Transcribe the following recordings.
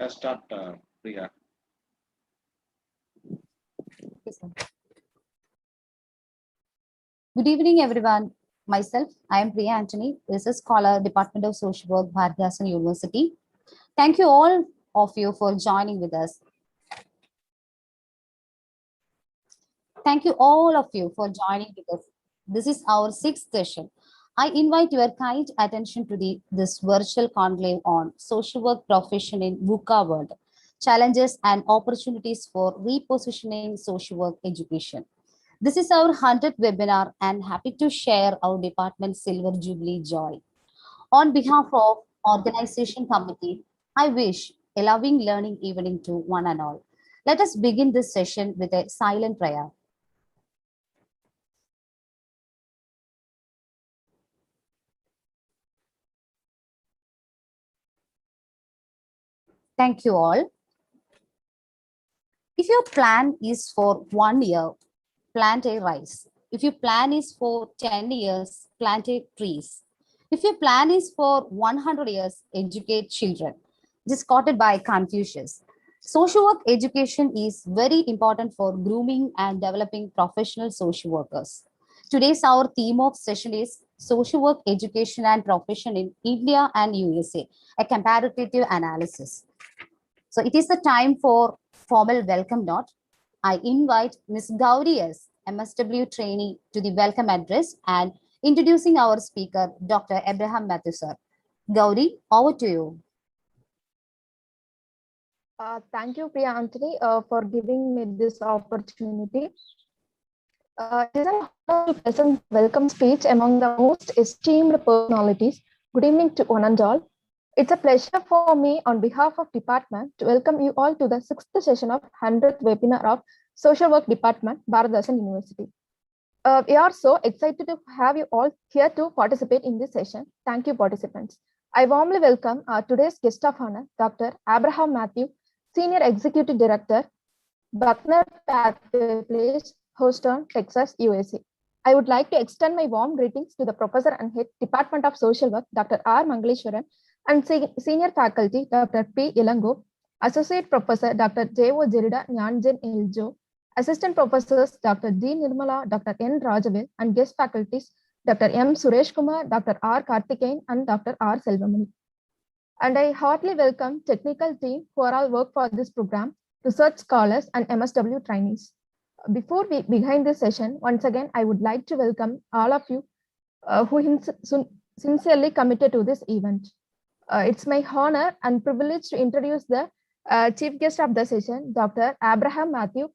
Start, Priya. Yes, sir. Good evening, everyone. Myself, I am Priya Anthony, research scholar, Department of Social Work, Bharathiasan University. Thank you all of you for joining with us. Thank you all of you for joining with us. This is our sixth session. I invite your kind attention to this virtual conclave on social work profession in VUCA world, challenges and opportunities for repositioning social work education. This is our 100th webinar and happy to share our department's Silver Jubilee joy. On behalf of organization committee, I wish a loving learning evening to one and all. Let us begin this session with a silent prayer. Thank you all. If your plan is for 1 year, plant a rice. If your plan is for 10 years, plant a trees. If your plan is for 100 years, educate children. This is quoted by Confucius. Social work education is very important for grooming and developing professional social workers. Today's our theme of session is social work education and profession in India and USA, a comparative analysis. So it is the time for formal welcome note. I invite Ms. Gauri S, MSW trainee, to the welcome address and introducing our speaker, Dr. Abraham Mathew, sir. Gauri, over to you. Thank you, Priya Anthony, for giving me this opportunity. It is an honor to present welcome speech among the most esteemed personalities. Good evening to one and all. It's a pleasure for me on behalf of department to welcome you all to the 6th session of 100th webinar of Social Work Department, Bharathiasan University. We are so excited to have you all here to participate in this session. Thank you, participants. I warmly welcome today's guest of honor, Dr. Abraham Mathew, Senior Executive Director, Buckner Parkway Place, Houston, Texas, USA. I would like to extend my warm greetings to the Professor and Head, Department of Social Work, Dr. R. Mangaleshwaran, and Senior Faculty, Dr. P. Ilango, Associate Professor, Dr. J.O. Jerida Nyanjan Iljo, Assistant Professors, Dr. D. Nirmala, Dr. N. Rajavel, and guest faculties, Dr. M. Suresh Kumar, Dr. R. Karthikeyan, and Dr. R. Selvamani. And I heartily welcome technical team who are all work for this program, research scholars, and MSW trainees. Before we begin this session, once again, I would like to welcome all of you who sincerely committed to this event. It's my honor and privilege to introduce the chief guest of the session, Dr. Abraham Mathew,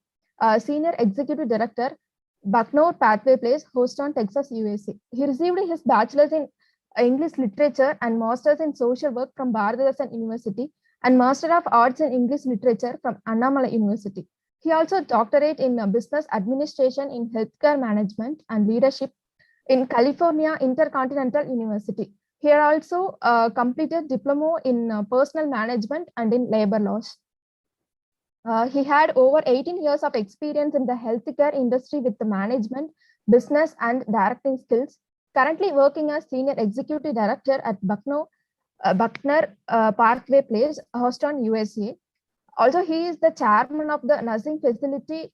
Senior Executive Director, Buckner Parkway Place, Houston, Texas, USA. He received his bachelor's in English Literature and master's in Social Work from Bharathiasan University and Master of Arts in English Literature from Annamalai University. He also doctorate in Business Administration in Healthcare Management and Leadership in California Intercontinental University. He also completed diploma in Personal Management and in Labor Laws. He had over 18 years of experience in the healthcare industry with the management, business, and directing skills. Currently working as Senior Executive Director at Buckner Parkway Place, Houston, USA. Also, he is the chairman of the Nursing Facility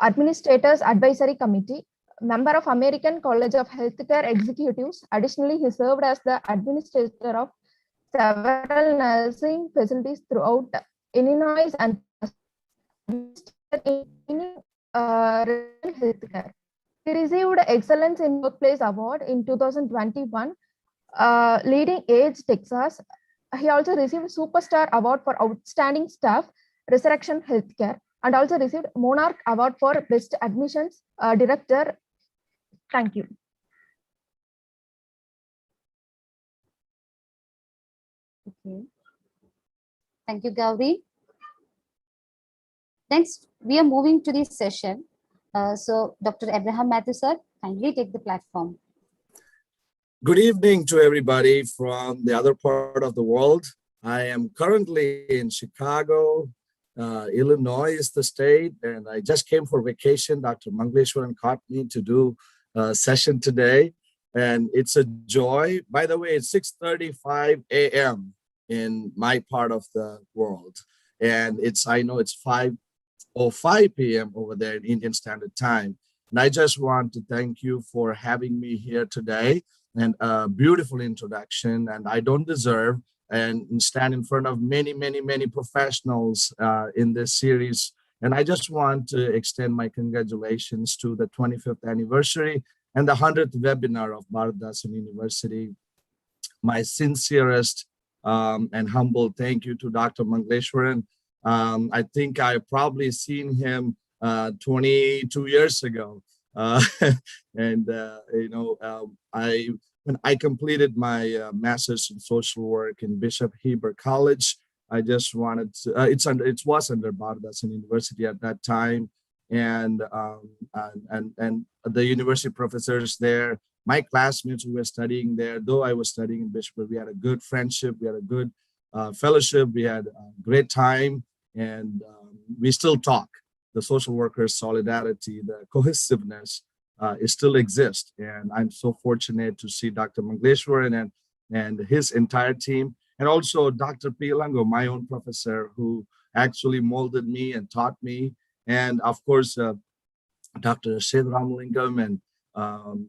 Administrators Advisory Committee, member of American College of Healthcare Executives. Additionally, he served as the administrator of several nursing facilities throughout Illinois and healthcare. He received Excellence in Workplace Award in 2021, Leading Age Texas. He also received Superstar Award for Outstanding Staff, Resurrection Healthcare, and also received Monarch Award for Best Admissions Director. Thank you. Okay. Thank you, Gauri. Next, we are moving to this session. So, Dr. Abraham Mathew, sir, kindly take the platform. Good evening to everybody from the other part of the world. I am currently in Chicago. Illinois is the state, and I just came for vacation. Dr. Mangaleshwaran caught me to do a session today, and it's a joy. By the way, it's 6:35 a.m. in my part of the world. And I know it's 5:05 p.m. over there in Indian Standard Time. And I just want to thank you for having me here today, and a beautiful introduction. And I don't deserve and stand in front of many, many, many professionals in this series. And I just want to extend my congratulations to the 25th anniversary and the 100th webinar of Bharatdasan University. My sincerest and humble thank you to Dr. Mangleshwaran. I think I probably seen him 22 years ago. And, when I completed my master's in social work in Bishop Heber College, I just wanted to, it was under Bharatdasan University at that time. And the university professors there, my classmates who were studying there, though I was studying in Bishop, we had a good friendship, we had a good fellowship, we had a great time, and we still talk. The social workers' solidarity, the cohesiveness, it still exists. And I'm so fortunate to see Dr. Mangleshwaran and his entire team, and also Dr. P. Lango, my own professor, who actually molded me and taught me. And of course, Dr. Sid Ramalingam and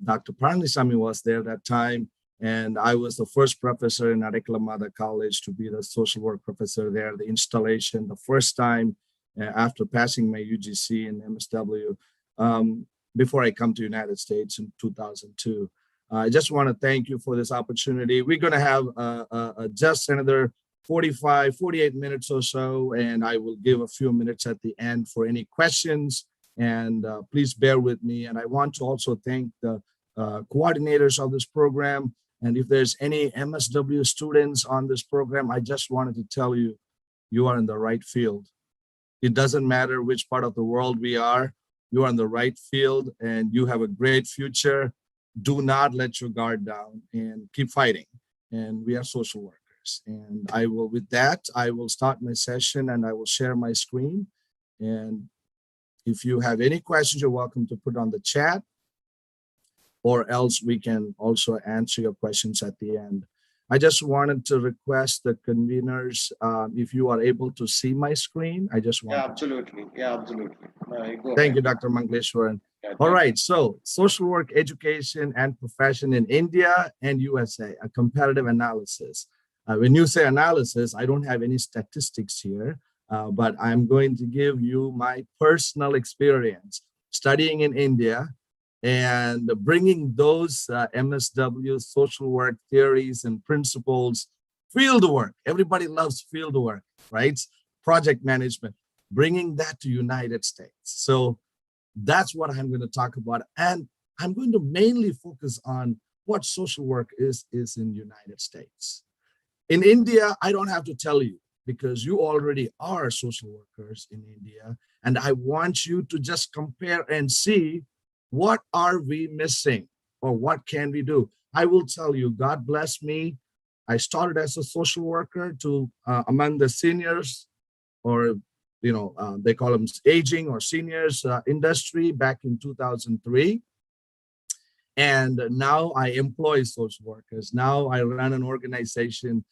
Dr. Parnisami was there that time. And I was the first professor in Arekelamada College to be the social work professor there, the installation, the first time after passing my UGC and MSW, before I come to United States in 2002. I just want to thank you for this opportunity. We're going to have just another 48 minutes or so, and I will give a few minutes at the end for any questions, and please bear with me. And I want to also thank the coordinators of this program. And if there's any MSW students on this program, I just wanted to tell you, you are in the right field. It doesn't matter which part of the world we are, you are in the right field and you have a great future. Do not let your guard down and keep fighting. And we are social workers. And with that, I will start my session and I will share my screen. And if you have any questions, you're welcome to put on the chat, or else we can also answer your questions at the end. I just wanted to request the conveners, if you are able to see my screen, I just want. Yeah, absolutely. Yeah, absolutely. Thank you, Dr. Mangleshwaran. All right, so social work education and profession in India and USA, a comparative analysis. When you say analysis, I don't have any statistics here, but I'm going to give you my personal experience studying in India and bringing those MSW social work theories and principles, field work. Everybody loves field work, right? Project management, bringing that to United States. So that's what I'm going to talk about. And I'm going to mainly focus on what social work is in United States. In India, I don't have to tell you because you already are social workers in India. And I want you to just compare and see what are we missing or what can we do. I will tell you, God bless me. I started as a social worker to among the seniors, or they call them aging or seniors industry back in 2003. And now I employ social workers. Now I run an organization.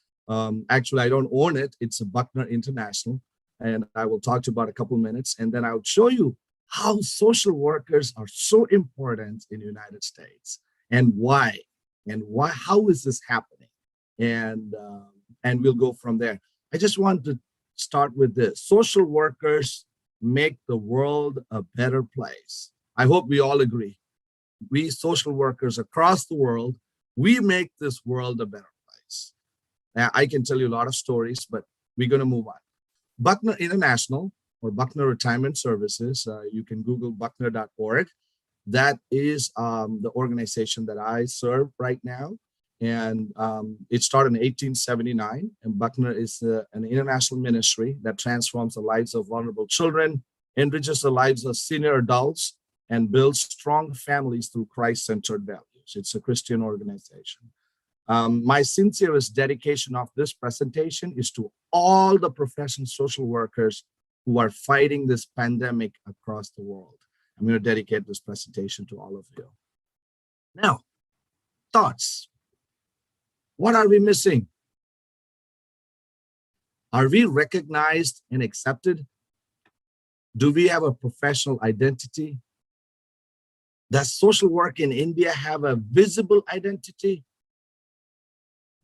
Actually, I don't own it. It's a Buckner International. And I will talk to you about a couple minutes. And then I'll show you how social workers are so important in the United States and why, how is this happening? And we'll go from there. I just want to start with this. Social workers make the world a better place. I hope we all agree. We social workers across the world, we make this world a better place. Now, I can tell you a lot of stories, but we're going to move on. Buckner International, or Buckner Retirement Services, you can Google buckner.org. That is the organization that I serve right now. And it started in 1879. And Buckner is an international ministry that transforms the lives of vulnerable children, enriches the lives of senior adults, and builds strong families through Christ-centered values. It's a Christian organization. My sincerest dedication of this presentation is to all the professional social workers who are fighting this pandemic across the world. I'm going to dedicate this presentation to all of you. Now, thoughts. What are we missing? Are we recognized and accepted? Do we have a professional identity? Does social work in India have a visible identity?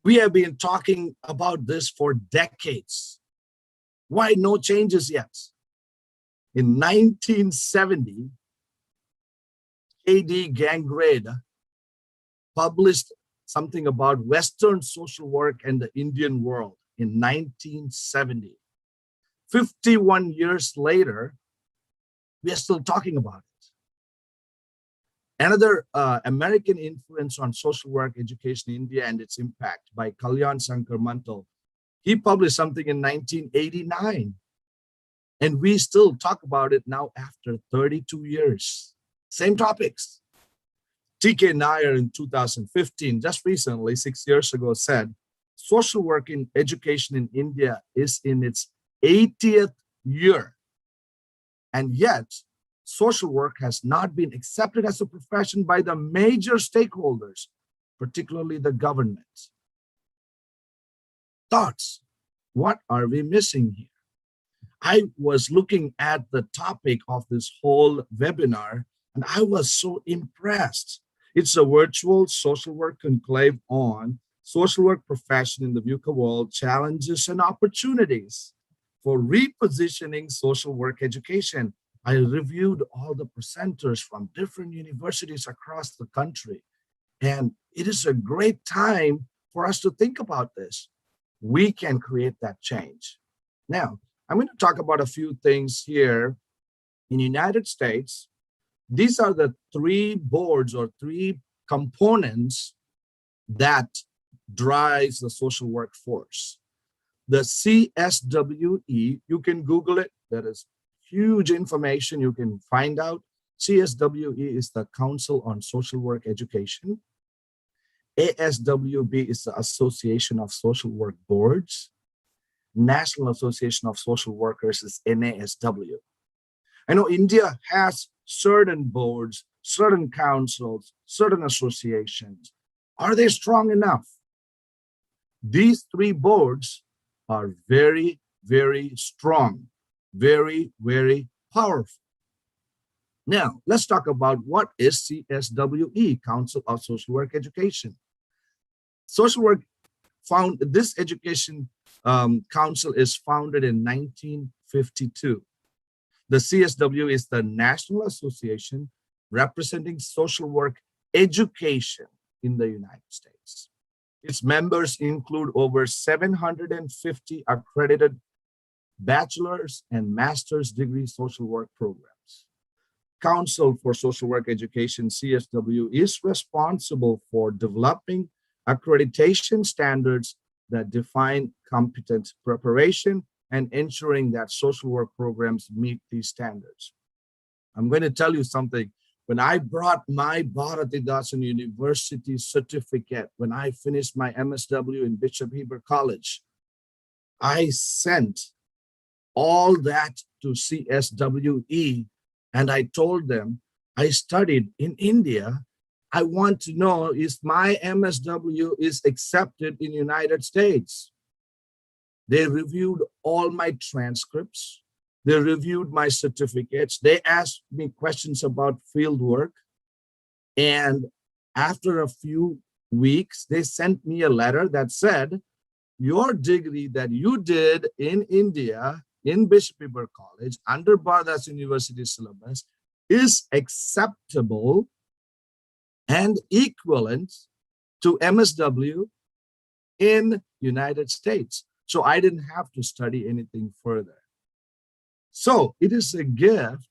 We have been talking about this for decades. Why no changes yet? In 1970, K.D. Gangrade published something about Western social work and the Indian world in 1970. 51 years later, we are still talking about it. Another American influence on social work education in India and its impact by Kalyan Shankar Mantal. He published something in 1989. And we still talk about it now after 32 years. Same topics. T.K. Nair in 2015, just recently, 6 years ago, said, social work in education in India is in its 80th year. And yet, social work has not been accepted as a profession by the major stakeholders, particularly the government. Thoughts? What are we missing here? I was looking at the topic of this whole webinar, and I was so impressed. It's a virtual social work conclave on social work profession in the VUCA world, challenges and opportunities for repositioning social work education. I reviewed all the presenters from different universities across the country, and it is a great time for us to think about this. We can create that change. Now, I'm going to talk about a few things here. In the United States, these are the three boards or three components that drives the social workforce. The CSWE, you can Google it. There is huge information you can find out. CSWE is the Council on Social Work Education. ASWB is the Association of Social Work Boards. National Association of Social Workers is NASW. I know India has certain boards, certain councils, certain associations. Are they strong enough? These three boards are very, very strong, very, very powerful. Now, let's talk about what is CSWE, Council of Social Work Education. Social work this education council is founded in 1952. The CSW is the National Association representing social work education in the United States. Its members include over 750 accredited bachelor's and master's degree social work programs. Council for Social Work Education, CSW, is responsible for developing accreditation standards that define competent preparation and ensuring that social work programs meet these standards. I'm going to tell you something. When I brought my Bharatidasan University certificate, when I finished my MSW in Bishop Heber College, I sent all that to CSWE, and I told them, I studied in India. I want to know if my MSW is accepted in the United States. They reviewed all my transcripts. They reviewed my certificates. They asked me questions about field work. And after a few weeks, they sent me a letter that said, your degree that you did in India, in Bishop Heber College, under Bharatidasan University syllabus, is acceptable and equivalent to MSW in United States. So I didn't have to study anything further. So it is a gift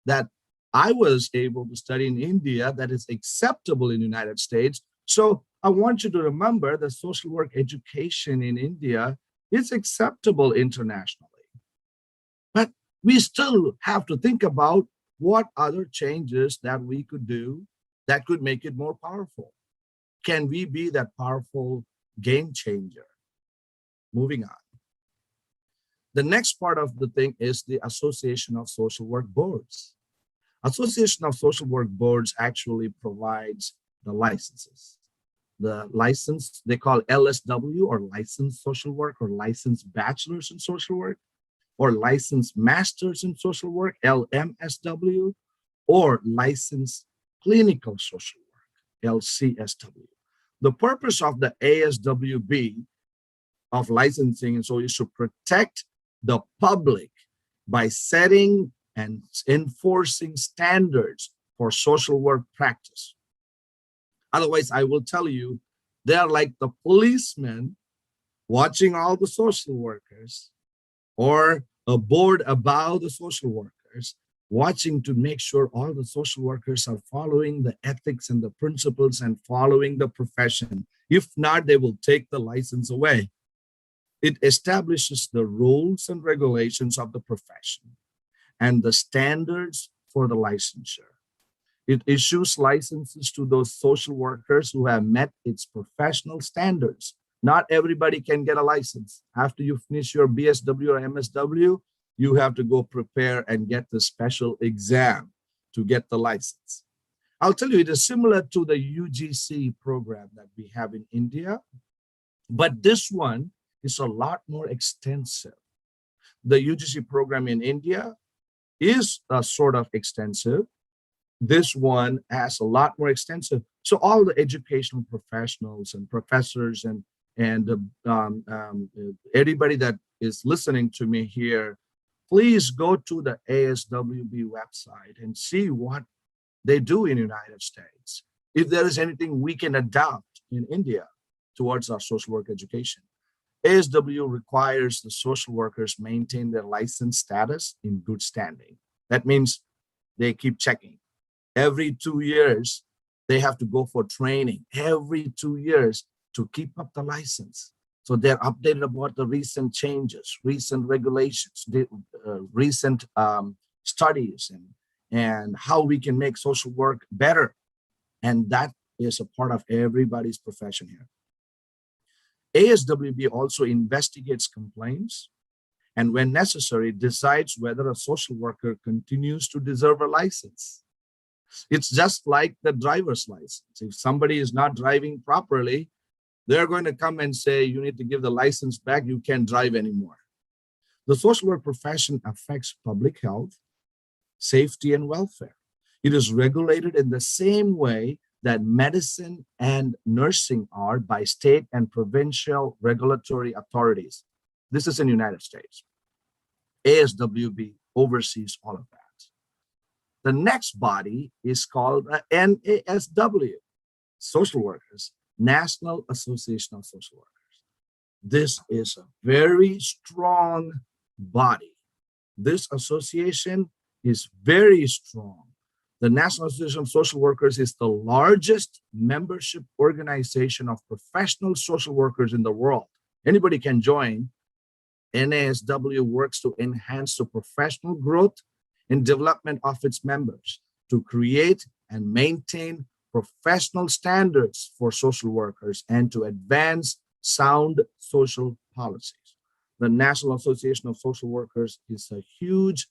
that I was able to study in India that is acceptable in the United States. So I want you to remember that social work education in India is acceptable internationally. But we still have to think about what other changes that we could do that could make it more powerful. Can we be that powerful game changer? Moving on. The next part of the thing is the Association of Social Work Boards. Association of Social Work Boards actually provides the licenses. the license they call LSW, or licensed social work, or licensed bachelors in social work, or licensed masters in social work, LMSW, or licensed clinical social work, LCSW. The purpose of the ASWB of licensing is to protect the public by setting and enforcing standards for social work practice. Otherwise, I will tell you, they're like the policemen watching all the social workers, or a board above the social workers, watching to make sure all the social workers are following the ethics and the principles and following the profession. If not, they will take the license away. It establishes the rules and regulations of the profession and the standards for the licensure. It issues licenses to those social workers who have met its professional standards. Not everybody can get a license. After you finish your BSW or MSW, you have to go prepare and get the special exam to get the license. I'll tell you, it is similar to the UGC program that we have in India, but this one is a lot more extensive. The UGC program in India is sort of extensive. This one has a lot more extensive. So all the educational professionals and professors and everybody that is listening to me here, please go to the ASWB website and see what they do in the United States. If there is anything we can adopt in India towards our social work education. ASW requires the social workers maintain their license status in good standing. That means they keep checking. Every 2 years, they have to go for training every 2 years to keep up the license. So they're updated about the recent changes, recent regulations, recent studies, and how we can make social work better. And that is a part of everybody's profession here. ASWB also investigates complaints and when necessary, decides whether a social worker continues to deserve a license. It's just like the driver's license. If somebody is not driving properly, they're going to come and say, you need to give the license back, you can't drive anymore. The social work profession affects public health, safety, and welfare. It is regulated in the same way that medicine and nursing are by state and provincial regulatory authorities. This is in the United States. ASWB oversees all of that. The next body is called NASW, Social Workers, National Association of Social Workers. This is a very strong body. This association is very strong. The National Association of Social Workers is the largest membership organization of professional social workers in the world. Anybody can join. NASW works to enhance the professional growth and development of its members, to create and maintain professional standards for social workers, and to advance sound social policies. The National Association of Social Workers is a huge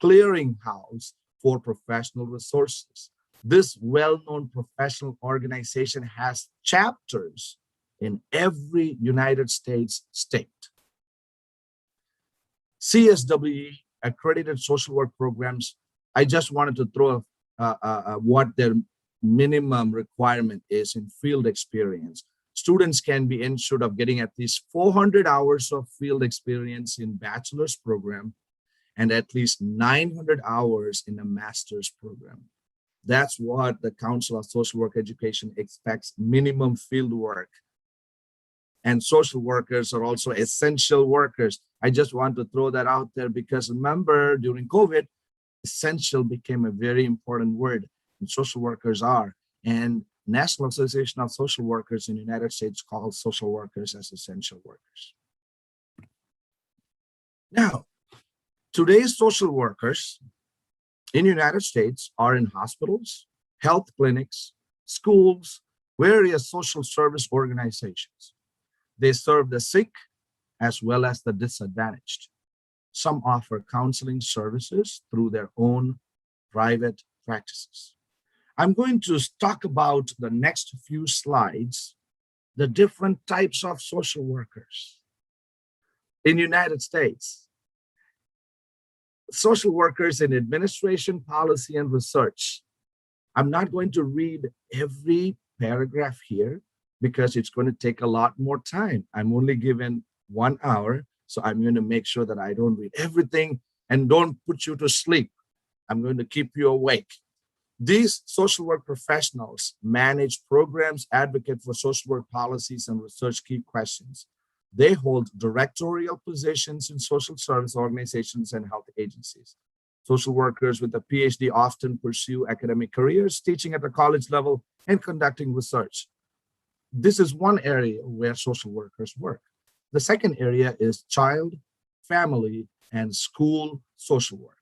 clearinghouse for professional resources. This well-known professional organization has chapters in every United States state. CSWE, accredited social work programs, I just wanted to throw what their minimum requirement is in field experience. Students can be ensured of getting at least 400 hours of field experience in bachelor's program and at least 900 hours in a master's program. That's what the Council of Social Work Education expects, minimum field work. And social workers are also essential workers. I just want to throw that out there because remember, during COVID, essential became a very important word, and social workers are. And National Association of Social Workers in the United States calls social workers as essential workers. Now, today's social workers in the United States are in hospitals, health clinics, schools, various social service organizations. They serve the sick as well as the disadvantaged. Some offer counseling services through their own private practices. I'm going to talk about the next few slides the different types of social workers in the United States. Social workers in administration, policy, and research. I'm not going to read every paragraph here because it's going to take a lot more time. I'm only given 1 hour, so I'm going to make sure that I don't read everything and don't put you to sleep. I'm going to keep you awake. These social work professionals manage programs, advocate for social work policies, and research key questions. They hold directorial positions in social service organizations and health agencies. Social workers with a PhD often pursue academic careers, teaching at the college level and conducting research. This is one area where social workers work. The second area is child, family, and school social work.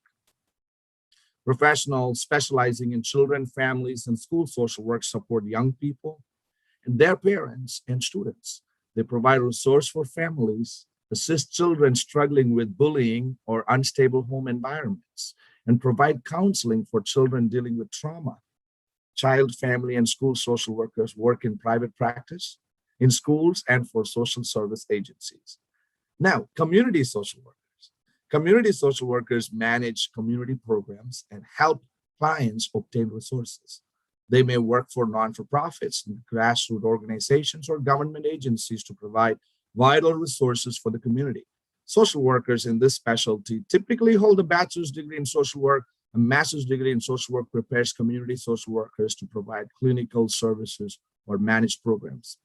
Professionals specializing in children, families, and school social work support young people and their parents and students. They provide resource for families, assist children struggling with bullying or unstable home environments, and provide counseling for children dealing with trauma. Child, family, and school social workers work in private practice, in schools, and for social service agencies. Now, community social workers. Community social workers manage community programs and help clients obtain resources. They may work for non-for-profits, grassroots organizations, or government agencies to provide vital resources for the community. Social workers in this specialty typically hold a bachelor's degree in social work. A master's degree in social work prepares community social workers to provide clinical services or manage programs.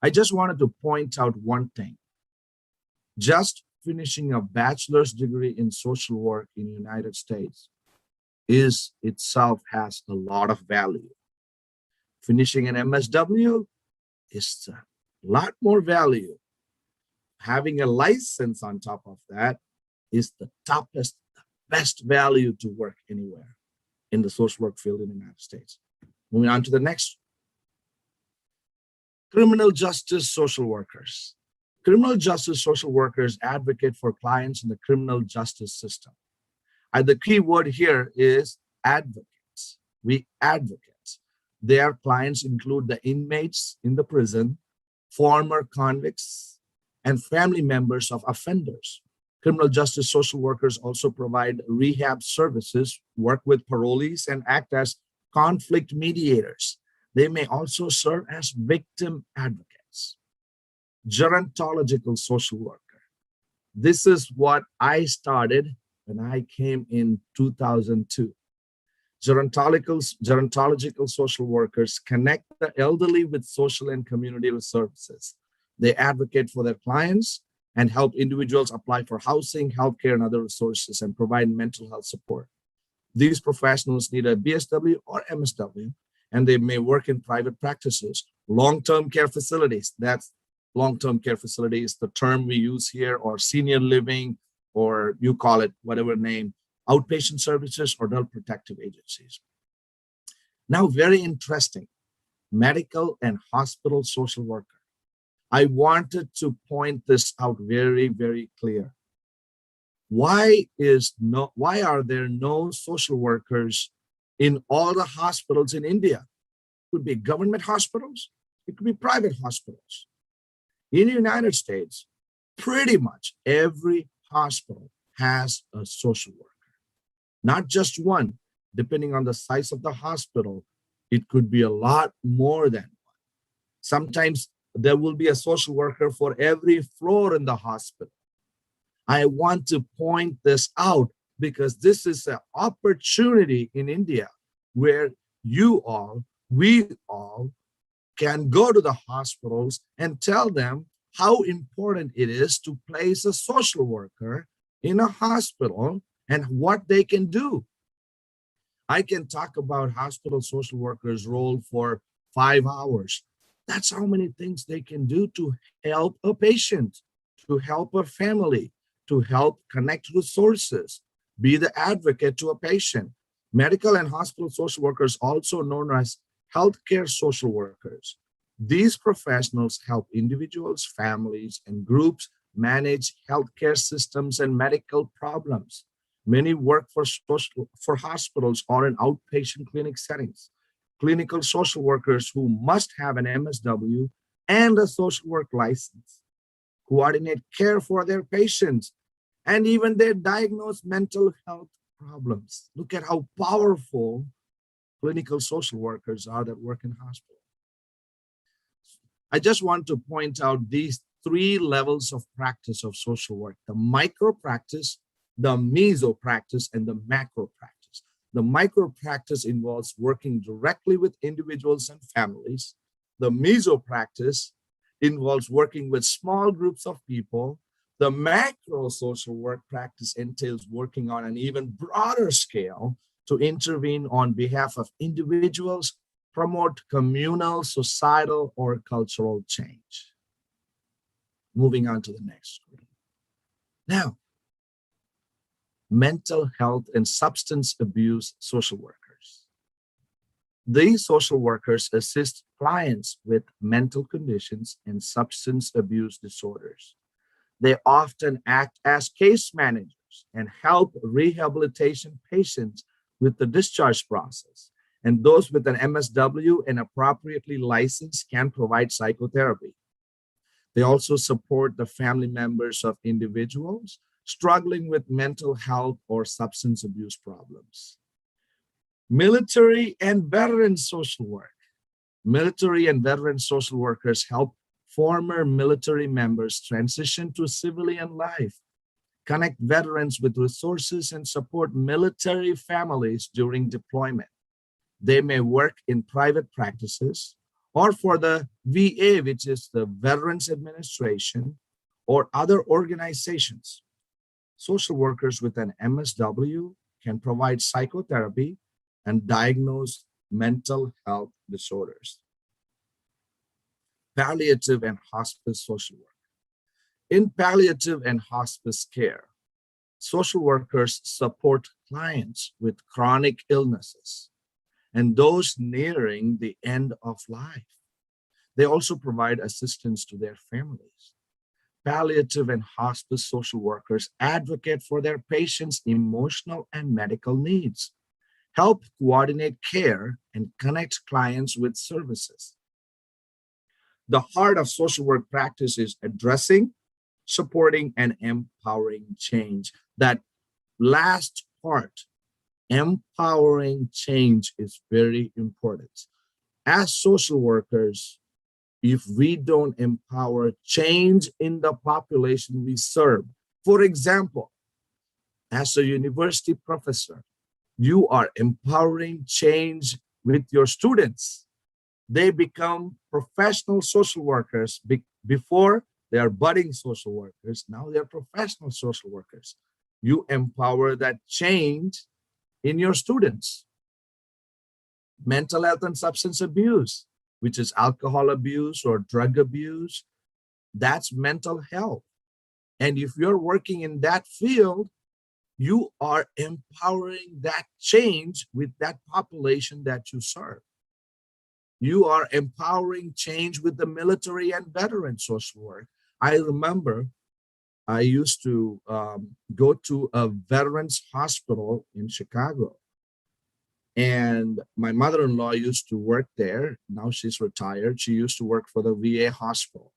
I just wanted to point out one thing. Just finishing a bachelor's degree in social work in the United States is itself has a lot of value. Finishing an MSW is a lot more value. Having a license on top of that is the toppest, best value to work anywhere in the social work field in the United States. Moving on to the next. Criminal justice social workers. Criminal justice social workers advocate for clients in the criminal justice system. And the key word here is advocates. We advocate. Their clients include the inmates in the prison, former convicts, and family members of offenders. Criminal justice social workers also provide rehab services, work with parolees, and act as conflict mediators. They may also serve as victim advocates. Gerontological social worker. This is what I started when I came in 2002. Gerontological social workers connect the elderly with social and community services. They advocate for their clients and help individuals apply for housing, healthcare, and other resources, and provide mental health support. These professionals need a BSW or MSW, and they may work in private practices, long-term care facilities. That's long-term care facility is the term we use here, or senior living, or you call it whatever name, outpatient services or adult protective agencies. Now, very interesting, medical and hospital social worker. I wanted to point this out very, very clear. Why are there no social workers in all the hospitals in India? It could be government hospitals, it could be private hospitals. In the United States, pretty much every hospital has a social worker. Not just one, depending on the size of the hospital, it could be a lot more than one. Sometimes there will be a social worker for every floor in the hospital. I want to point this out because this is an opportunity in India where we all can go to the hospitals and tell them how important it is to place a social worker in a hospital and what they can do. I can talk about hospital social workers' role for 5 hours. That's how many things they can do to help a patient, to help a family, to help connect resources, be the advocate to a patient. Medical and hospital social workers, also known as healthcare social workers. These professionals help individuals, families, and groups manage healthcare systems and medical problems. Many work for hospitals or in outpatient clinic settings. clinical social workers who must have an MSW and a social work license, coordinate care for their patients, and even they diagnose mental health problems. Look at how powerful clinical social workers are that work in hospitals. I just want to point out these three levels of practice of social work: the micro practice, the meso practice, and the macro practice. The micro practice involves working directly with individuals and families. The meso practice involves working with small groups of people. The macro social work practice entails working on an even broader scale to intervene on behalf of individuals, promote communal, societal, or cultural change. Moving on to the next screen. Now, mental health and substance abuse social workers. These social workers assist clients with mental conditions and substance abuse disorders. They often act as case managers and help rehabilitation patients with the discharge process. And those with an MSW and appropriately licensed can provide psychotherapy. They also support the family members of individuals struggling with mental health or substance abuse problems. Military and veteran social work. Military and veteran social workers help former military members transition to civilian life, connect veterans with resources, and support military families during deployment. They may work in private practices or for the VA, which is the Veterans Administration, or other organizations. Social workers with an MSW can provide psychotherapy and diagnose mental health disorders. Palliative and hospice social work. In palliative and hospice care, social workers support clients with chronic illnesses and those nearing the end of life. They also provide assistance to their families. Palliative and hospice social workers advocate for their patients' emotional and medical needs, help coordinate care, and connect clients with services. The heart of social work practice is addressing, supporting, and empowering change. That last part, empowering change, is very important. As social workers, if we don't empower change in the population we serve, for example, as a university professor, you are empowering change with your students. They become professional social workers. Before, they are budding social workers. Now they're professional social workers. You empower that change in your students. Mental health and substance abuse, which is alcohol abuse or drug abuse, that's mental health. And if you're working in that field, you are empowering that change with that population that you serve. You are empowering change with the military and veteran social work. I remember I used to go to a veterans hospital in Chicago. And my mother-in-law used to work there. Now she's retired. She used to work for the VA hospital.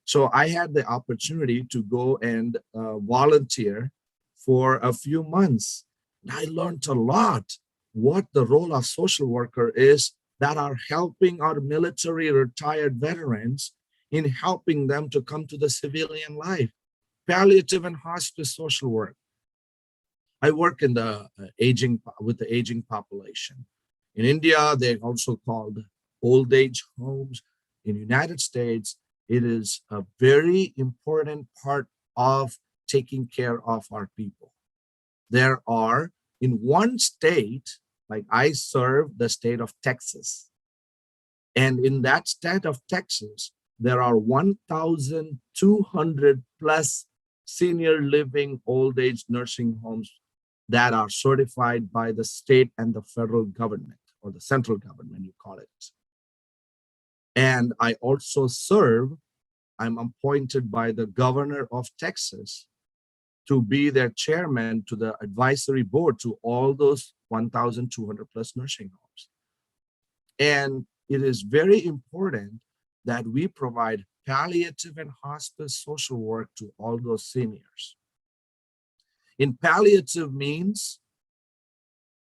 So I had the opportunity to go and volunteer for a few months. And I learned a lot what the role of social worker is that are helping our military retired veterans in helping them to come to the civilian life. Palliative and hospice social work. I work in the with the aging population. In India, they're also called old age homes. In the United States, it is a very important part of taking care of our people. There are, in one state, like I serve the state of Texas. And in that state of Texas, there are 1,200 plus senior living old age nursing homes that are certified by the state and the federal government, or the central government, you call it. And I also serve, I'm appointed by the governor of Texas to be their chairman to the advisory board to all those 1,200 plus nursing homes. And it is very important that we provide palliative and hospice social work to all those seniors. In palliative means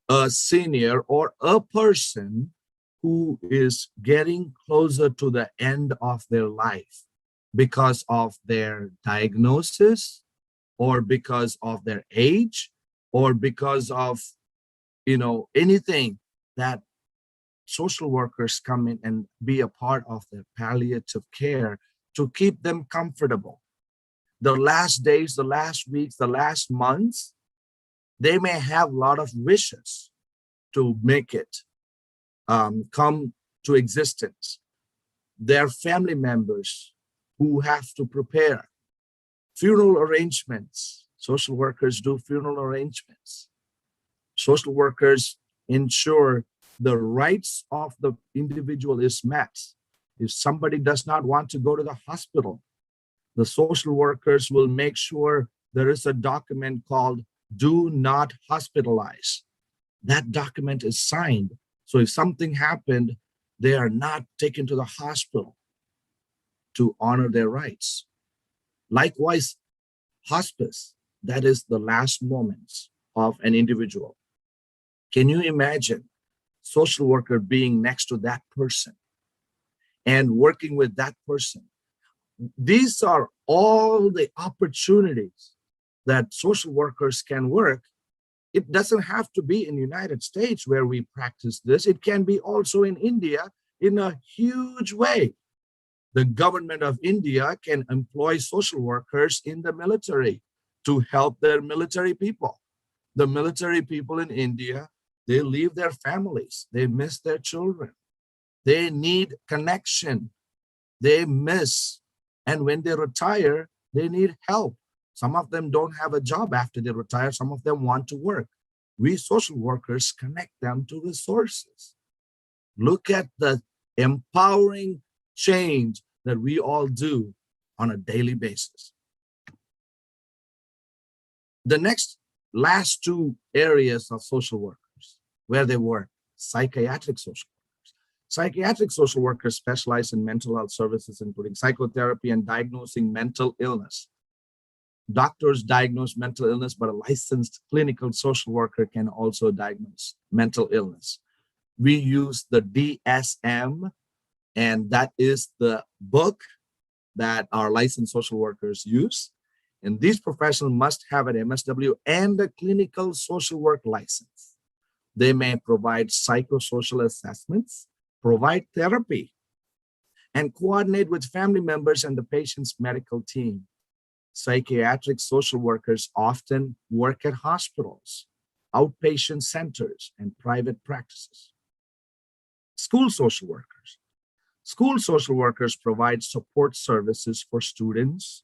a senior or a person who is getting closer to the end of their life because of their diagnosis or because of their age or because of anything that social workers come in and be a part of their palliative care to keep them comfortable. The last days, the last weeks, the last months, they may have a lot of wishes to make it come to existence. Their family members who have to prepare funeral arrangements. Social workers do funeral arrangements. Social workers ensure the rights of the individual is met. If somebody does not want to go to the hospital, the social workers will make sure there is a document called "Do Not Hospitalize." That document is signed. So if something happened, they are not taken to the hospital to honor their rights. Likewise, hospice, that is the last moments of an individual. Can you imagine social worker being next to that person and working with that person? These are all the opportunities that social workers can work. It doesn't have to be in the United States where we practice this. It can be also in India in a huge way. The government of India can employ social workers in the military to help their military people. The military people in India, they leave their families. They miss their children. They need connection. They miss. And when they retire, they need help. Some of them don't have a job after they retire. Some of them want to work. We social workers connect them to resources. Look at the empowering change that we all do on a daily basis. The last two areas of social workers where they work, psychiatric social workers. Psychiatric social workers specialize in mental health services, including psychotherapy and diagnosing mental illness. Doctors diagnose mental illness, but a licensed clinical social worker can also diagnose mental illness. We use the DSM, and that is the book that our licensed social workers use. And these professionals must have an MSW and a clinical social work license. They may provide psychosocial assessments, provide therapy, and coordinate with family members and the patient's medical team. Psychiatric social workers often work at hospitals, outpatient centers, and private practices. School social workers. School social workers provide support services for students,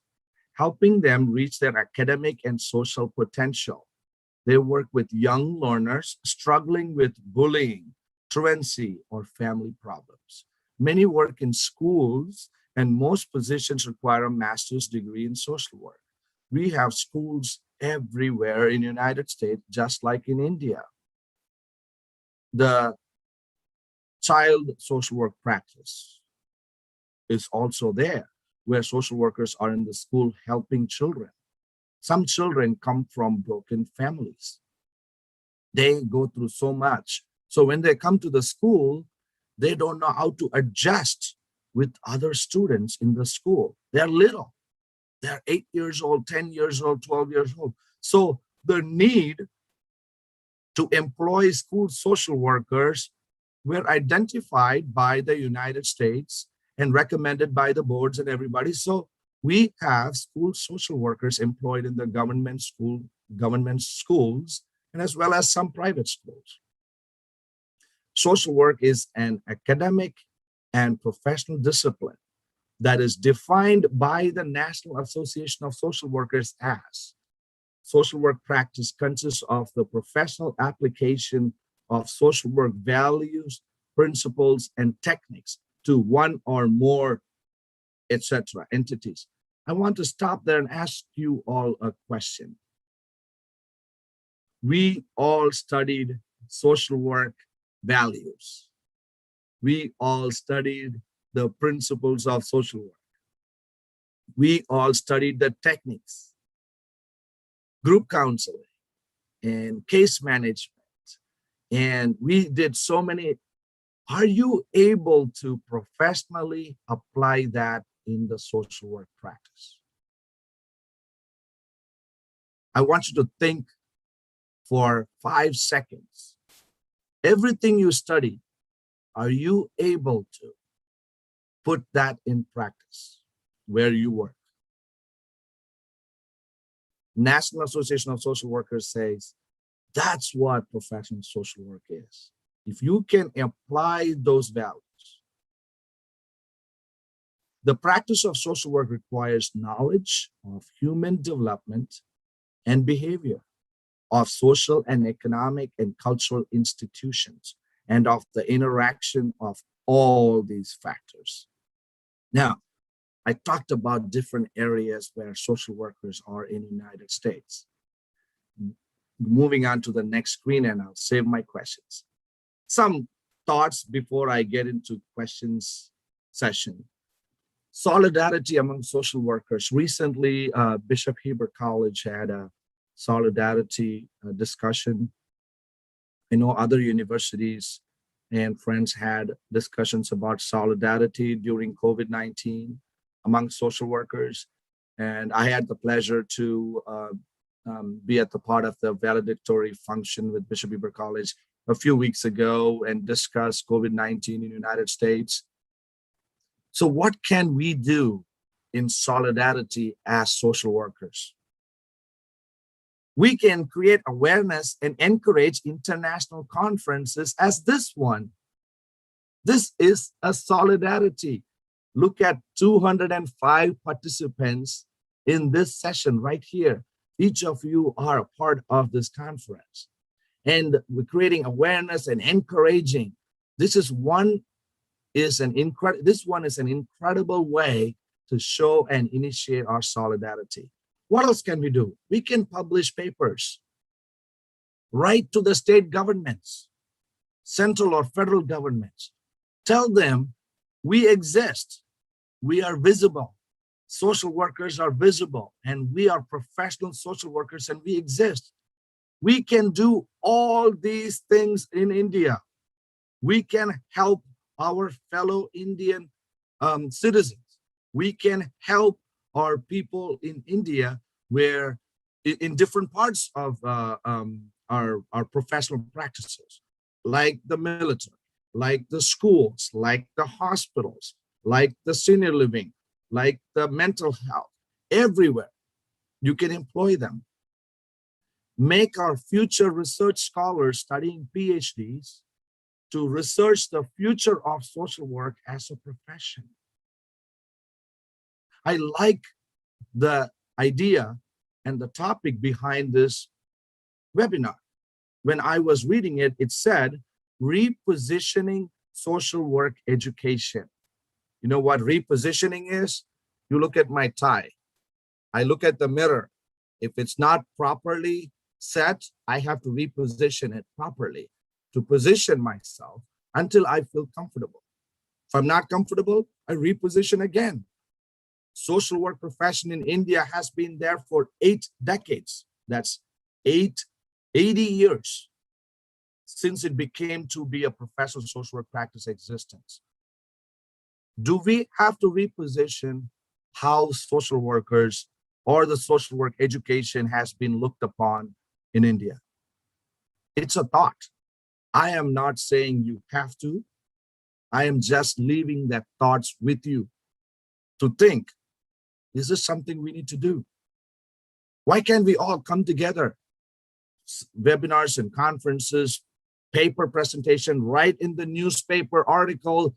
helping them reach their academic and social potential. They work with young learners struggling with bullying, truancy, or family problems. Many work in schools, and most positions require a master's degree in social work. We have schools everywhere in the United States, just like in India. The child social work practice is also there, where social workers are in the school helping children. Some children come from broken families. They go through so much. So when they come to the school, they don't know how to adjust with other students in the school. They're little. They're 8 years old, 10 years old, 12 years old. So the need to employ school social workers were identified by the United States and recommended by the boards and everybody. So we have school social workers employed in the government schools, and as well as some private schools. Social work is an academic and professional discipline that is defined by the National Association of Social Workers as social work practice consists of the professional application of social work values, principles, and techniques to one or more, etc. entities. I want to stop there and ask you all a question. We all studied social work values. We all studied the principles of social work. We all studied the techniques, group counseling, and case management. And we did so many. Are you able to professionally apply that in the social work practice? I want you to think for 5 seconds. Everything you study, are you able to put that in practice where you work? National Association of Social Workers says that's what professional social work is. If you can apply those values, the practice of social work requires knowledge of human development and behavior, of social and economic and cultural institutions, and of the interaction of all these factors. Now, I talked about different areas where social workers are in the United States. Moving on to the next screen, and I'll save my questions. Some thoughts before I get into questions session. Solidarity among social workers. Recently, Bishop Heber College had a solidarity discussion. I know other universities and friends had discussions about solidarity during COVID-19 among social workers. And I had the pleasure to be at the part of the valedictory function with Bishop Heber College a few weeks ago and discuss COVID-19 in the United States. So what can we do in solidarity as social workers? We can create awareness and encourage international conferences as this one. This is a solidarity. Look at 205 participants in this session right here. Each of you are a part of this conference. And we're creating awareness and encouraging. This one is an incredible way to show and initiate our solidarity. What else can we do? We can publish papers, write to the state governments, central or federal governments. Tell them we exist, we are visible. Social workers are visible, and we are professional social workers, and we exist. We can do all these things in India. We can help our fellow Indian citizens. We can help our people in India where in different parts of our professional practices, like the military, like the schools, like the hospitals, like the senior living, like the mental health, everywhere. You can employ them. Make our future research scholars studying PhDs to research the future of social work as a profession. I like the idea and the topic behind this webinar. When I was reading it, it said, repositioning social work education. You know what repositioning is? You look at my tie. I look at the mirror. If it's not properly set, I have to reposition it properly to position myself until I feel comfortable. If I'm not comfortable, I reposition again. Social work profession in India has been there for 8 decades. That's 80 years since it became to be a professional social work practice existence. Do we have to reposition how social workers or the social work education has been looked upon in India? It's a thought. I am not saying you have to. I am just leaving that thoughts with you to think, is this something we need to do? Why can't we all come together? Webinars and conferences, paper presentation, write in the newspaper article.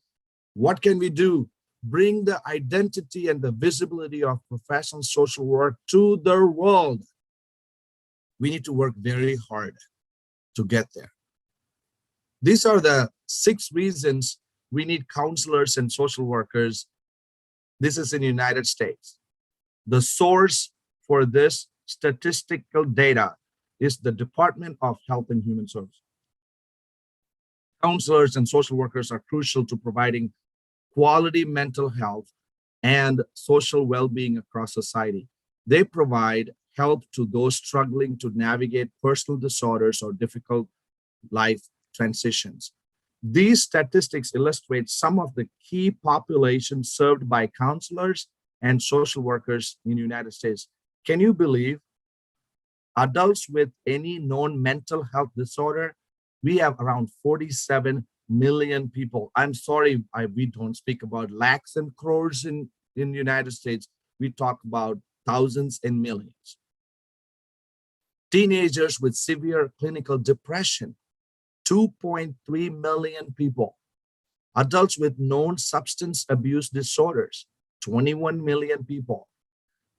What can we do? Bring the identity and the visibility of professional social work to the world. We need to work very hard to get there. These are the 6 reasons we need counselors and social workers. This is in the United States. The source for this statistical data is the Department of Health and Human Services. Counselors and social workers are crucial to providing quality mental health and social well-being across society. They provide help to those struggling to navigate personal disorders or difficult life transitions. These statistics illustrate some of the key populations served by counselors and social workers in the United States. Can you believe adults with any known mental health disorder? We have around 47 million people. I'm sorry, we don't speak about lakhs and crores in the United States. We talk about thousands and millions. Teenagers with severe clinical depression, 2.3 million people. Adults with known substance abuse disorders, 21 million people.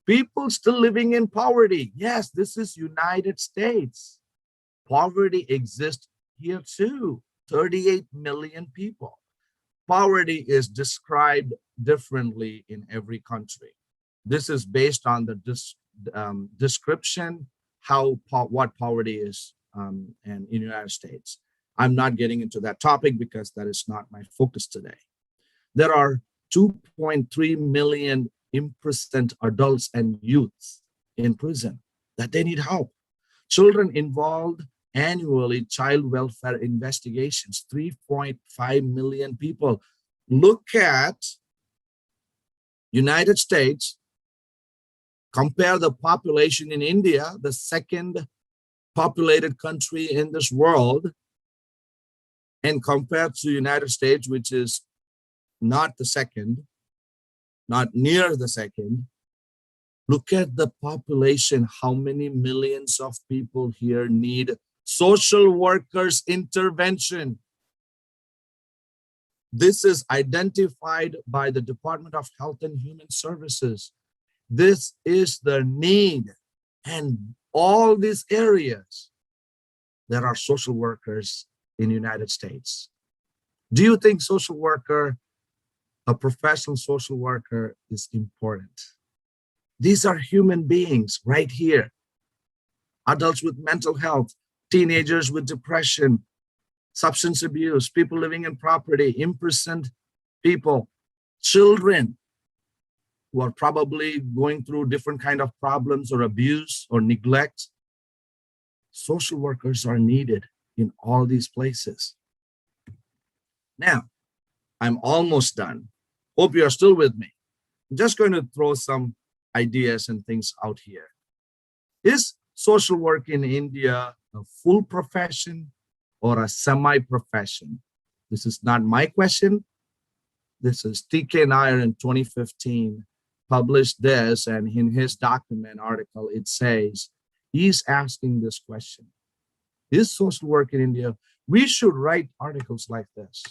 People still living in poverty. Yes, this is United States. Poverty exists here too, 38 million people. Poverty is described differently in every country. This is based on the description, what poverty is and in the United States. I'm not getting into that topic because that is not my focus today. There are 2.3 million imprisoned adults and youths in prison that they need help. Children involved annually, child welfare investigations, 3.5 million people. Look at United States, compare the population in India, the second populated country in this world, and compared to United States, which is not the second, not near the second. Look at the population, how many millions of people here need social workers' intervention. This is identified by the Department of Health and Human Services. This is the need, and all these areas, there are social workers in the United States. Do you think social worker, a professional social worker, is important? These are human beings right here. Adults with mental health, teenagers with depression, substance abuse, people living in poverty, imprisoned people, children who are probably going through different kind of problems or abuse or neglect. Social workers are needed in all these places. Now, I'm almost done. Hope you are still with me. I'm just going to throw some ideas and things out here. Is social work in India a full profession or a semi-profession? This is not my question. This is T.K. Nair in 2015 published this, and in his document article, it says, he's asking this question. Is social work in India? We should write articles like this.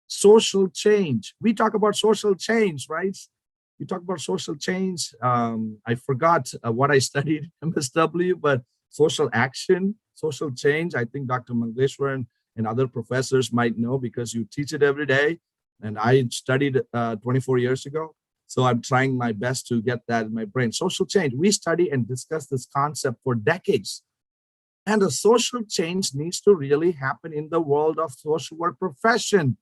Social change. We talk about social change, right? We talk about social change. I forgot what I studied MSW, but social action, social change. I think Dr. Mangleshwaran and other professors might know because you teach it every day. And I studied 24 years ago. So I'm trying my best to get that in my brain. Social change. We study and discuss this concept for decades. And a social change needs to really happen in the world of social work profession.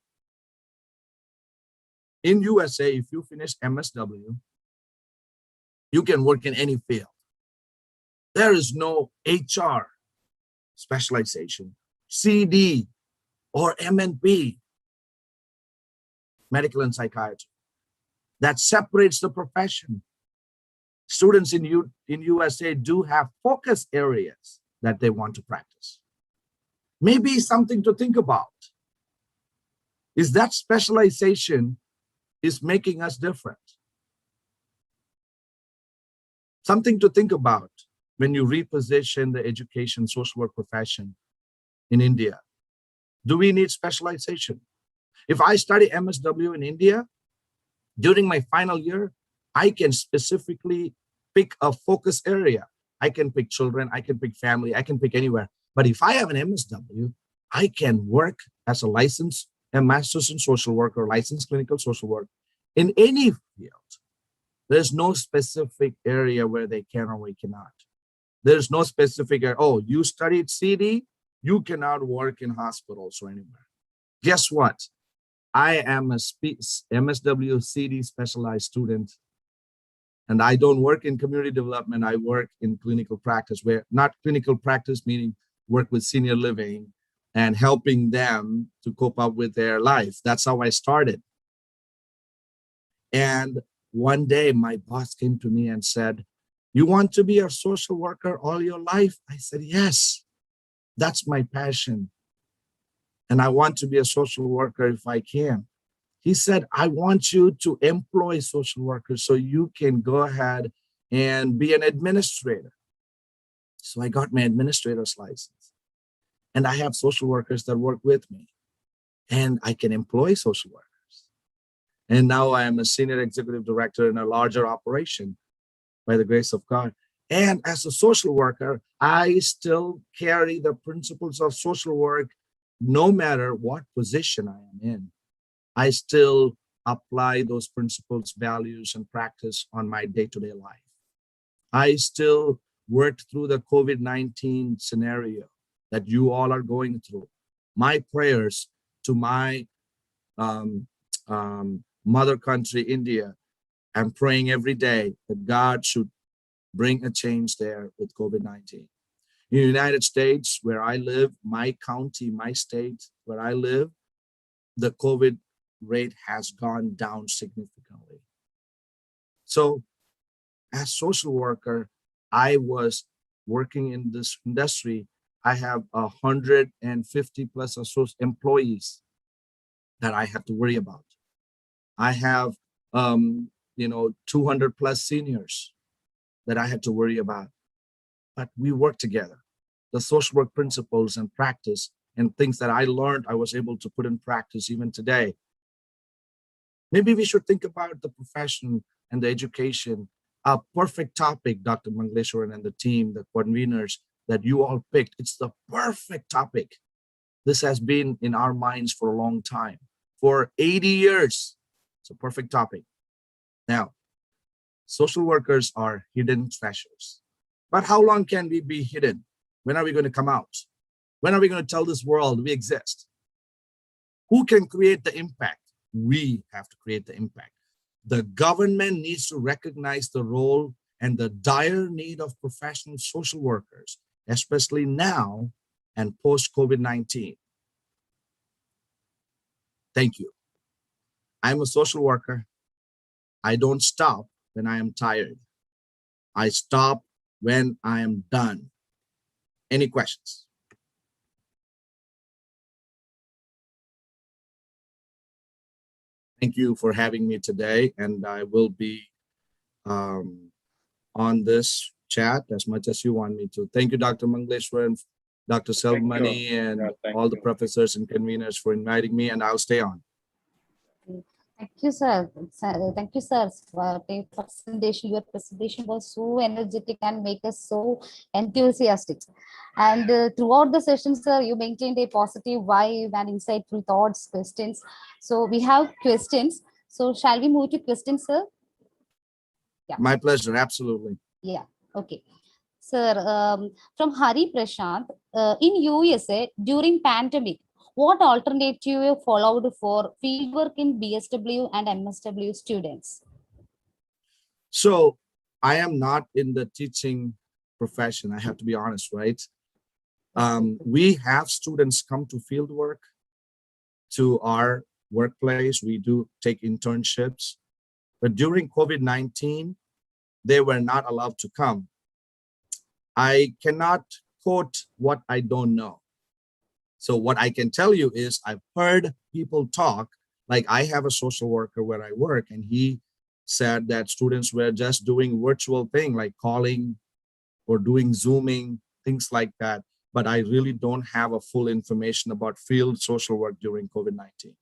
In USA, if you finish MSW, you can work in any field. There is no HR specialization, CD, or MNP, medical and psychiatry, that separates the profession. Students in USA do have focus areas that they want to practice. Maybe something to think about. Is that specialization is making us different? Something to think about when you reposition the education social work profession in India. Do we need specialization? If I study MSW in India, during my final year, I can specifically pick a focus area. I can pick children, I can pick family, I can pick anywhere. But if I have an MSW, I can work as a master's in social work or licensed clinical social work in any field. There's no specific area where they can or we cannot. There's no specific area, oh, you studied CD, you cannot work in hospitals or anywhere. Guess what? I am a MSW CD specialized student, and I don't work in community development. I work in clinical practice, where not clinical practice, meaning work with senior living and helping them to cope up with their life. That's how I started. And one day my boss came to me and said, "You want to be a social worker all your life?" I said, "Yes, that's my passion. And I want to be a social worker if I can." He said, "I want you to employ social workers so you can go ahead and be an administrator." So I got my administrator's license, and I have social workers that work with me, and I can employ social workers. And now I am a senior executive director in a larger operation by the grace of God. And as a social worker, I still carry the principles of social work no matter what position I am in. I still apply those principles, values, and practice on my day-to-day life. I still worked through the COVID-19 scenario that you all are going through. My prayers to my mother country, India. I'm praying every day that God should bring a change there with COVID-19. In the United States, where I live, my county, my state, where I live, the COVID rate has gone down significantly. So as social worker, I was working in this industry. I have 150 plus employees that I have to worry about. I have 200 plus seniors that I had to worry about. But we work together. The social work principles and practice and things that I learned, I was able to put in practice even today. Maybe we should think about the profession and the education. A perfect topic, Dr. Mangleshwaran and the team, the conveners that you all picked. It's the perfect topic. This has been in our minds for a long time, for 80 years. It's a perfect topic. Now, social workers are hidden treasures. But how long can we be hidden? When are we going to come out? When are we going to tell this world we exist? Who can create the impact? We have to create the impact. The government needs to recognize the role and the dire need of professional social workers, especially now and post-COVID-19. Thank you. I'm a social worker. I don't stop when I am tired. I stop when I am done. Any questions? Thank you for having me today, and I will be on this chat as much as you want me to. Thank you, Dr. Mangleshwaran, Dr. Selvamani, and all the professors and conveners for inviting me, and I'll stay on. Thank you, sir. Thank you, sir, for the presentation. Your presentation was so energetic and make us so enthusiastic. And throughout the session, sir, you maintained a positive vibe and insightful thoughts, questions. So we have questions. So shall we move to questions, sir? Yeah. My pleasure. Absolutely. Yeah. Okay. Sir, from Hari Prashant, in USA during pandemic, what alternative you followed for fieldwork in BSW and MSW students? So I am not in the teaching profession. I have to be honest, right? We have students come to fieldwork to our workplace. We do take internships, but during COVID-19, they were not allowed to come. I cannot quote what I don't know. So what I can tell you is I've heard people talk, like I have a social worker where I work, and he said that students were just doing virtual thing like calling or doing Zooming, things like that. But I really don't have a full information about field social work during COVID-19.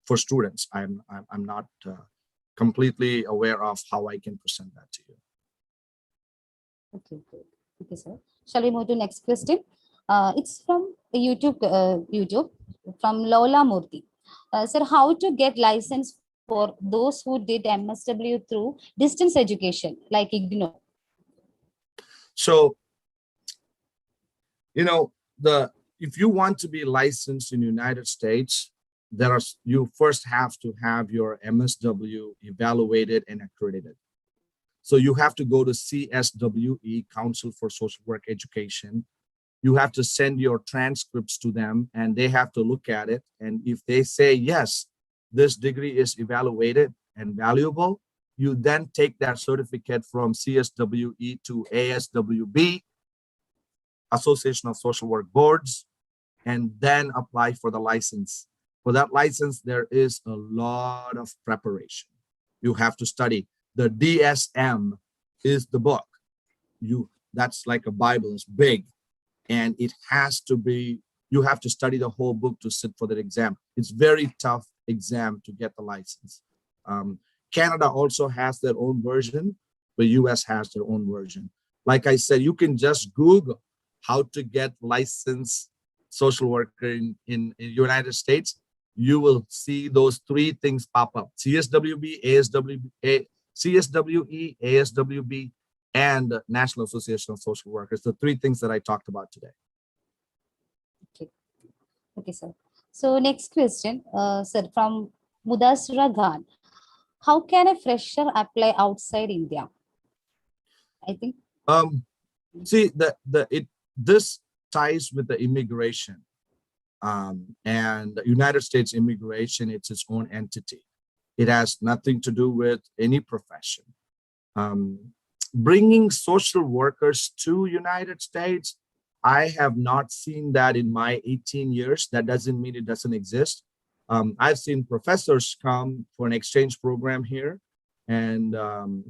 For students, I'm not completely aware of how I can present that to you. Okay, good. Okay, sir. Shall we move to next question? It's from YouTube from Lola Murthy. Sir, how to get license for those who did MSW through distance education, like IGNO? So, you know, the if you want to be licensed in the United States, you first have to have your MSW evaluated and accredited. So you have to go to CSWE, Council for Social Work Education. You have to send your transcripts to them and they have to look at it. And if they say, yes, this degree is evaluated and valuable, you then take that certificate from CSWE to ASWB, Association of Social Work Boards, and then apply for the license. For that license, there is a lot of preparation. You have to study. The DSM is the book. That's like a Bible, it's big. And it has to be, you have to study the whole book to sit for that exam. It's very tough exam to get the license. Canada also has their own version, but US has their own version. Like I said, you can just Google how to get licensed social worker in United States. You will see those three things pop up: CSWB, CSWE, ASWB, and the National Association of Social Workers, the three things that I talked about today. Okay, sir. So next question, sir, from Mudasra Khan. How can a fresher apply outside India? I think. See, this ties with the immigration, and the United States immigration, it's its own entity. It has nothing to do with any profession. Bringing social workers to United States, I have not seen that in my 18 years. That doesn't mean it doesn't exist. I've seen professors come for an exchange program here. And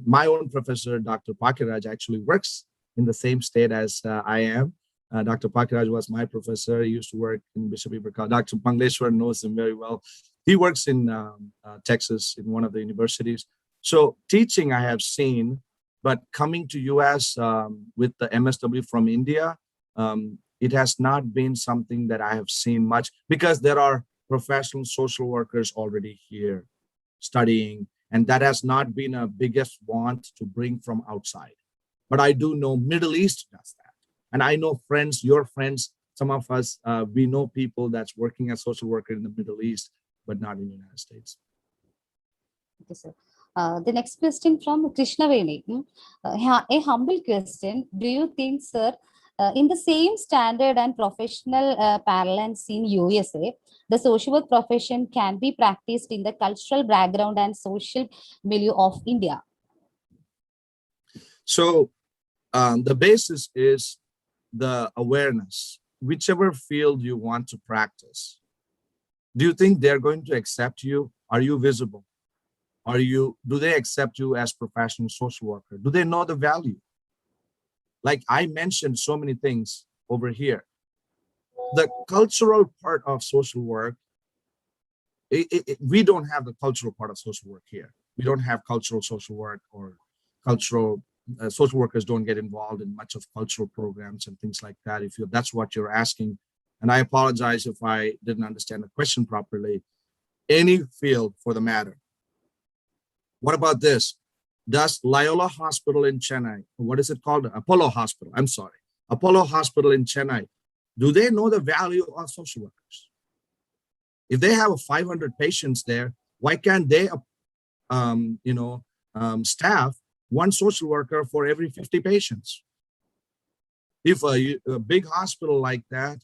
my own professor, Dr. Pakiraj, actually works in the same state as I am. Dr. Pakiraj was my professor. He used to work in Bishop Ibrahim. Dr. Pangleshwar knows him very well. He works in Texas in one of the universities. So teaching I have seen, but coming to US with the MSW from India, it has not been something that I have seen much, because there are professional social workers already here studying, and that has not been a biggest want to bring from outside. But I do know Middle East does that. And I know friends, your friends, some of us, we know people that's working as social worker in the Middle East, but not in the United States. Okay, sir. The next question from Krishna Veni. A humble question. Do you think, sir, in the same standard and professional parlance in USA, the social work profession can be practiced in the cultural background and social milieu of India? So the basis is the awareness. Whichever field you want to practice, do you think they're going to accept you? Are you visible? Do they accept you as professional social worker? Do they know the value? Like I mentioned so many things over here. The cultural part of social work, we don't have the cultural part of social work here. We don't have cultural social work, or cultural social workers don't get involved in much of cultural programs and things like that. If that's what you're asking, and I apologize if I didn't understand the question properly. Any field for the matter. What about this? Does Loyola Hospital in Chennai, what is it called? Apollo Hospital, I'm sorry. Apollo Hospital in Chennai, do they know the value of social workers? If they have 500 patients there, why can't they, staff one social worker for every 50 patients? If a big hospital like that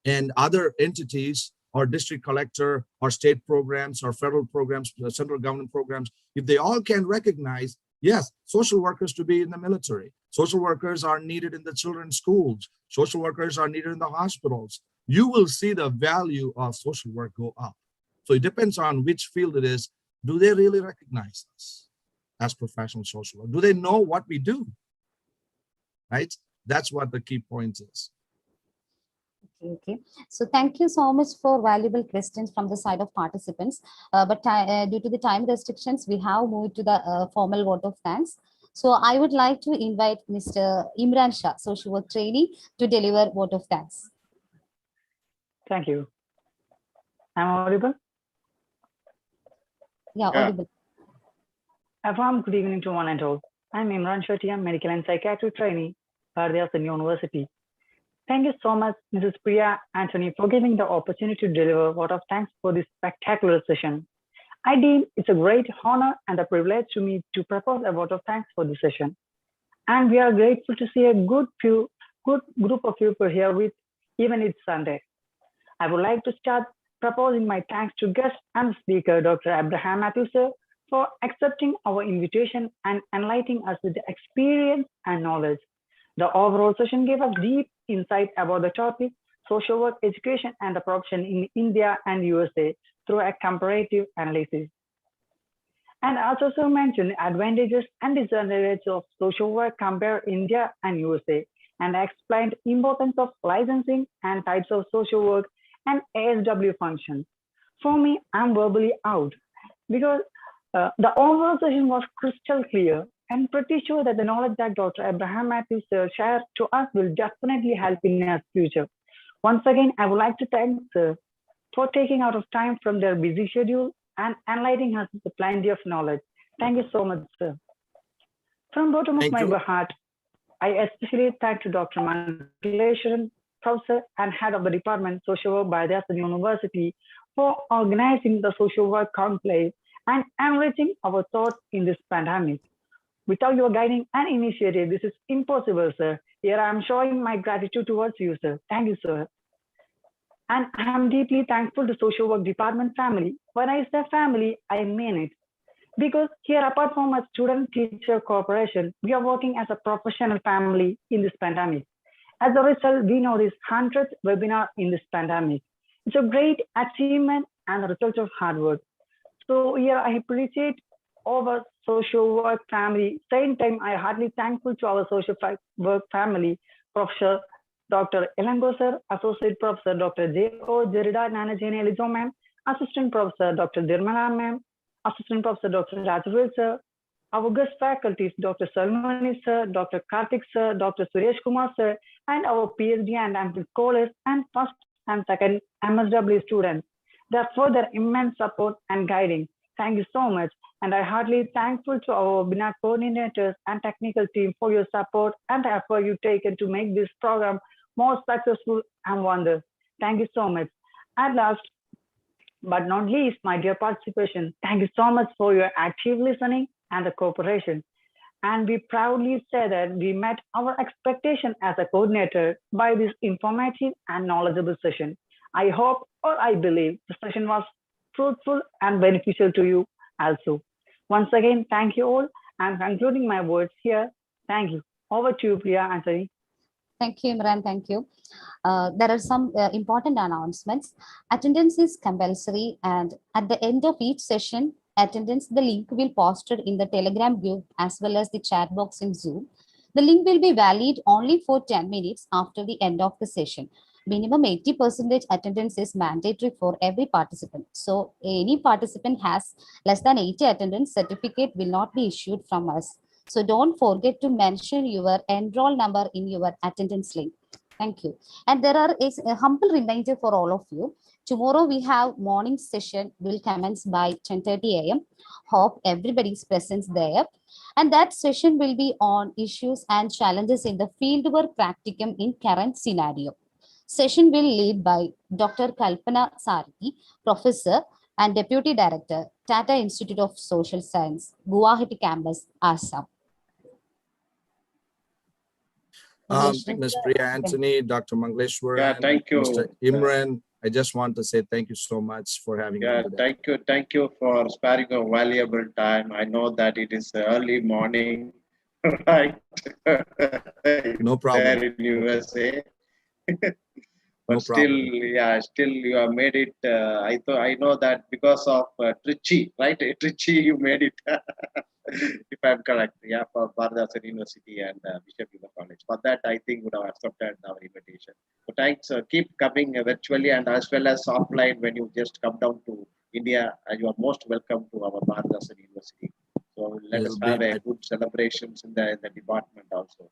and other entities, or district collector, or state programs, or federal programs, central government programs, if they all can recognize, yes, social workers to be in the military, social workers are needed in the children's schools, social workers are needed in the hospitals, you will see the value of social work go up. So it depends on which field it is. Do they really recognize us as professional social work? Do they know what we do? Right? That's what the key point is. Okay. So thank you so much for valuable questions from the side of participants. But due to the time restrictions, we have moved to the formal vote of thanks. So I would like to invite Mr. Imran Shah, social work trainee, to deliver vote of thanks. Thank you. I'm audible? Yeah, audible. A warm good evening to one and all. I'm Imran Shah, medical and psychiatric trainee, Bharatiya University. Thank you so much, Mrs. Priya Anthony, for giving the opportunity to deliver a vote of thanks for this spectacular session. I deem it's a great honor and a privilege to me to propose a vote of thanks for this session. And we are grateful to see a good group of people here with even it's Sunday. I would like to start proposing my thanks to guest and speaker, Dr. Abraham Mathew, sir, for accepting our invitation and enlightening us with the experience and knowledge. The overall session gave us deep insight about the topic, social work, education, and the profession in India and USA through a comparative analysis. And also mentioned advantages and disadvantages of social work compared India and USA, and explained importance of licensing and types of social work and ASW functions. For me, I'm verbally out because the overall session was crystal clear and pretty sure that the knowledge that Dr. Abraham Mathew shared to us will definitely help in our future. Once again, I would like to thank sir for taking out of time from their busy schedule and enlightening us with plenty of knowledge. Thank you so much, sir. From the bottom of my heart, I especially thank to Dr. Mangaleshwaran, Professor and Head of the Department Social Work by the University for organizing the Social Work Conclave and enriching our thoughts in this pandemic. Without your guiding and initiative, this is impossible, sir. Here I am showing my gratitude towards you, sir. Thank you, sir. And I am deeply thankful to Social Work Department family. When I say family, I mean it. Because here, apart from a student-teacher cooperation, we are working as a professional family in this pandemic. As a result, we know this 100th webinar in this pandemic. It's a great achievement and a result of hard work. So here I appreciate our social work family. Same time, I heartily thankful to our social work family, Professor Dr. Elango sir, Associate Professor Dr. J.O. Jerida Nanajene Elizo ma'am, Assistant Professor Dr. Dirmala ma'am, Assistant Professor Dr. Rajavil sir, our guest faculties Dr. Salmani sir, Dr. Karthik sir, Dr. Suresh Kumar sir, and our PhD and MPhil scholars and first and second MSW students. They're for their immense support and guiding. Thank you so much. And I heartily thankful to our webinar coordinators and technical team for your support and the effort you've taken to make this program more successful and wonders. Thank you so much. At last, but not least, my dear participation, thank you so much for your active listening and the cooperation. And we proudly say that we met our expectation as a coordinator by this informative and knowledgeable session. I hope or I believe the session was fruitful and beneficial to you also. Once again, thank you all. I'm concluding my words here. Thank you. Over to you, Priya Anthony. Thank you, Imran. Thank you. There are some important announcements. Attendance is compulsory, and at the end of each session, attendance, the link will be posted in the Telegram group as well as the chat box in Zoom. The link will be valid only for 10 minutes after the end of the session. Minimum 80% attendance is mandatory for every participant. So any participant has less than 80 attendance, certificate will not be issued from us. So don't forget to mention your enroll number in your attendance link. Thank you. And there is a humble reminder for all of you. Tomorrow we have morning session will commence by 10:30 a.m. Hope everybody's presence there. And that session will be on issues and challenges in the fieldwork practicum in current scenario. Session will lead by Dr. Kalpana Sarthi, Professor and Deputy Director, Tata Institute of Social Science, Guwahati Campus, Assam. Ms. Priya Anthony, Dr. Mangaleshwaran, Yeah, thank you. Mr. Imran, I just want to say thank you so much for having me today. Thank you for sparing your valuable time. I know that it is early morning, right? No problem. There in USA. But No still, problem. yeah, still you have made it. I know that because of Trichy, right? Trichy, you made it. If I'm correct, yeah, for Bharadhasan University and Bishop Yuba College. For that, I think would have accepted our invitation. So thanks. Keep coming virtually and as well as offline when you just come down to India. You are most welcome to our Bharadhasan University. So let us have a good celebrations in the department also.